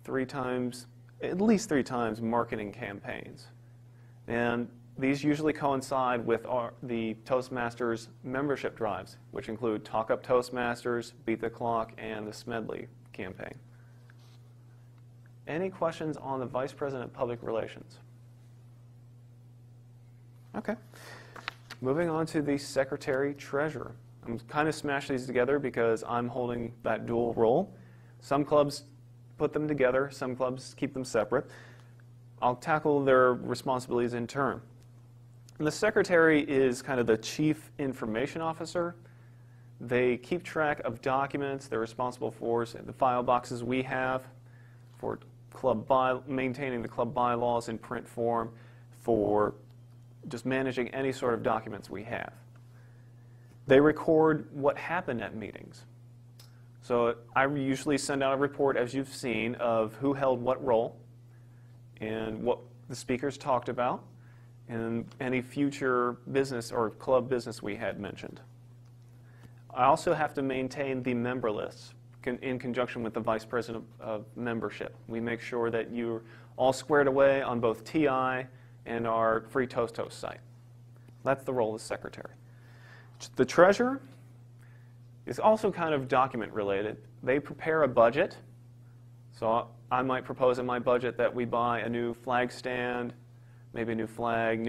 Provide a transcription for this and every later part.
at least three times marketing campaigns. And these usually coincide with the Toastmasters membership drives, which include Talk Up Toastmasters, Beat the Clock, and the Smedley campaign. Any questions on the Vice President of Public Relations? Okay. Moving on to the Secretary-Treasurer. I'm kind of smashed these together because I'm holding that dual role. Some clubs put them together, some clubs keep them separate. I'll tackle their responsibilities in turn. And the Secretary is kind of the Chief Information Officer. They keep track of documents. They're responsible for the file boxes we have, for maintaining the club bylaws in print form, for just managing any sort of documents we have. They record what happened at meetings. So I usually send out a report, as you've seen, of who held what role and what the speakers talked about and any future business or club business we had mentioned. I also have to maintain the member lists in conjunction with the Vice President of Membership. We make sure that you're all squared away on both TI and our free Toast site. That's the role of the Secretary. The Treasurer is also kind of document related. They prepare a budget. So I might propose in my budget that we buy a new flag stand, maybe a new flag,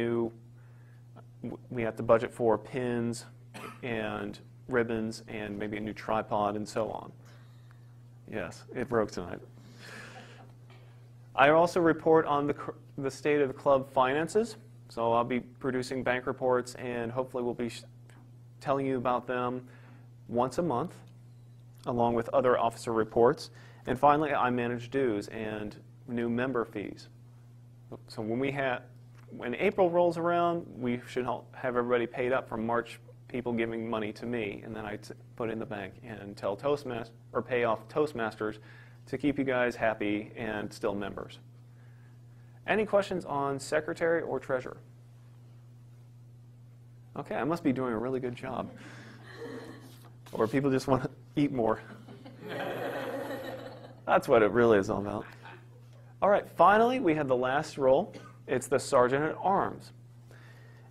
we have to budget for pins and ribbons and maybe a new tripod and so on. Yes, it broke tonight. I also report on the state of the club finances. So I'll be producing bank reports and hopefully we'll be telling you about them once a month along with other officer reports. And finally, I manage dues and new member fees. So when April rolls around, we should have everybody paid up from March people giving money to me, and then I put it in the bank and tell Toastmasters or pay off Toastmasters to keep you guys happy and still members. Any questions on Secretary or Treasurer? Okay, I must be doing a really good job. Or people just want to eat more. That's what it really is all about. All right, finally, we have the last role. It's the Sergeant at Arms.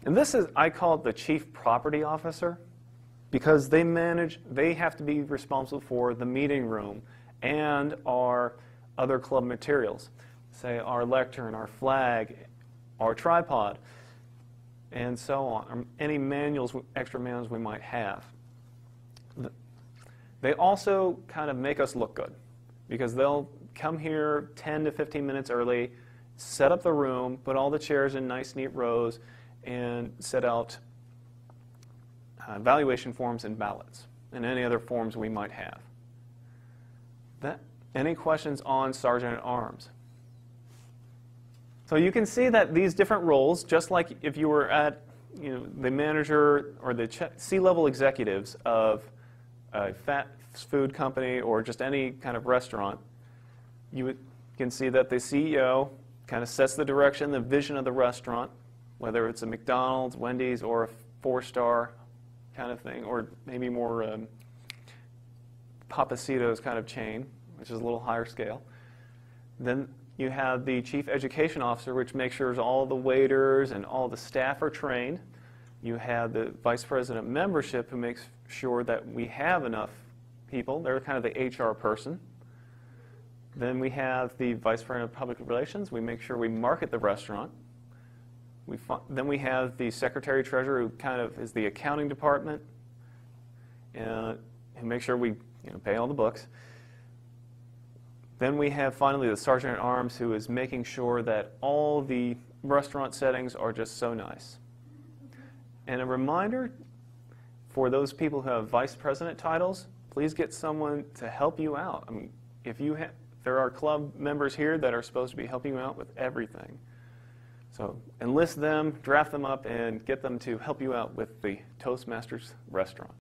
And this is, I call it the Chief Property Officer, because they have to be responsible for the meeting room and our other club materials, say our lectern, our flag, our tripod, and so on, or any manuals, extra manuals we might have. They also kind of make us look good, because they'll come here 10 to 15 minutes early, set up the room, put all the chairs in nice, neat rows, and set out evaluation forms and ballots, and any other forms we might have. Any questions on Sergeant at Arms? So you can see that these different roles, just like if you were at the manager or the C-level executives of a fast food company or just any kind of restaurant, you can see that the CEO kind of sets the direction, the vision of the restaurant, whether it's a McDonald's, Wendy's, or a four-star kind of thing, or maybe more Papacitos kind of chain, which is a little higher scale. Then you have the Chief Education Officer, which makes sure all the waiters and all the staff are trained. You have the Vice President of Membership, who makes sure that we have enough people. They're kind of the HR person. Then we have the Vice President of Public Relations. We make sure we market the restaurant. Then we have the Secretary-Treasurer, who kind of is the accounting department, and make sure we pay all the books. Then we have finally the Sergeant at Arms, who is making sure that all the restaurant settings are just so nice. And a reminder for those people who have vice president titles, please get someone to help you out. I mean, there are club members here that are supposed to be helping you out with everything. So enlist them, draft them up, and get them to help you out with the Toastmasters restaurant.